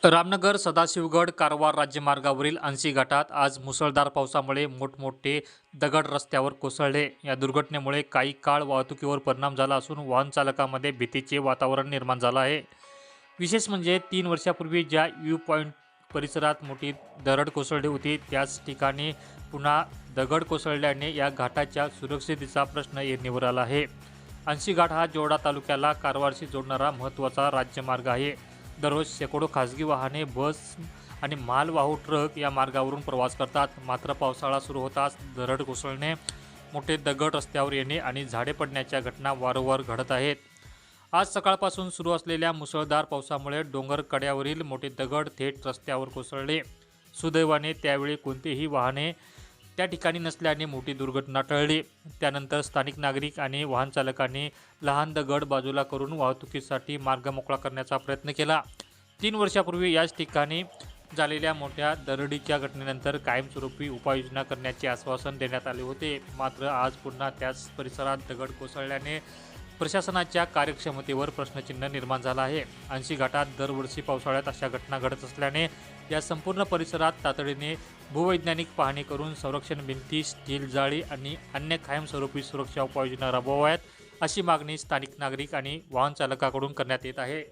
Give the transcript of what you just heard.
रामनगर सदाशिवगड कारवार राज्यमार्गावरील ऐंशी घाटात आज मुसळधार पावसामुळे मोठमोठे दगड रस्त्यावर कोसळले। या दुर्घटनेमुळे काही काळ वाहतुकीवर परिणाम झाला असून वाहन चालकांमध्ये भीतीचे वातावरण निर्माण झालं आहे। विशेष म्हणजे 3 वर्षापूर्वी ज्या व्ह्यू पॉईंट परिसरात मोठी दरड कोसळली होती त्याच ठिकाणी पुन्हा दगड कोसळल्याने या घाटाच्या सुरक्षिततेचा प्रश्न ऐरणीवर आला आहे। ऐंशी घाट हा जोडा तालुक्याला कारवारशी जोडणारा महत्त्वाचा राज्यमार्ग आहे। दररोज शेकडो खासगी वाहने, बस आणि मालवाहू ट्रक या मार्गावरून प्रवास करतात। मात्र पावसाळा सुरू होताच दरड कोसळणे, मोठे दगड रस्त्यावर येणे आणि झाडे पडण्याच्या घटना वारंवार घडत आहेत। आज सकाळपासून सुरू असलेल्या मुसळधार पावसामुळे डोंगर कड्यावरील मोठे दगड थेट रस्त्यावर कोसळले। सुदैवाने त्यावेळी कोणतीही वाहने त्या ठिकाणी नसल्याने मोठी दुर्घटना टळली। त्यानंतर स्थानिक नागरिक आणि वाहन चालकांनी लहान दगड बाजूला करून वाहतुकीसाठी मार्ग मोकळा करण्याचा प्रयत्न केला। 3 वर्षापूर्वी याच ठिकाणी झालेल्या मोठ्या दरडीच्या घटनेनंतर कायमस्वरूपी उपाययोजना करण्याचे आश्वासन देण्यात आले होते। मात्र आज पुन्हा त्याच परिसरात दगड कोसळल्याने प्रशासनाच्या कार्यक्षमतेवर प्रश्नचिन्ह निर्माण झालं आहे। 80 घाटात दरवर्षी पावसाळ्यात अशा घटना घडत असल्याने या संपूर्ण परिसरात तातडीने भूवैज्ञानिक पाहणी करून संरक्षण भिंती, स्टील जाळी आणि अन्य कायमस्वरूपी सुरक्षा उपाययोजना राबवाव्यात, अशी मागणी स्थानिक नागरिक आणि वाहन चालकांकडून करण्यात येत आहे।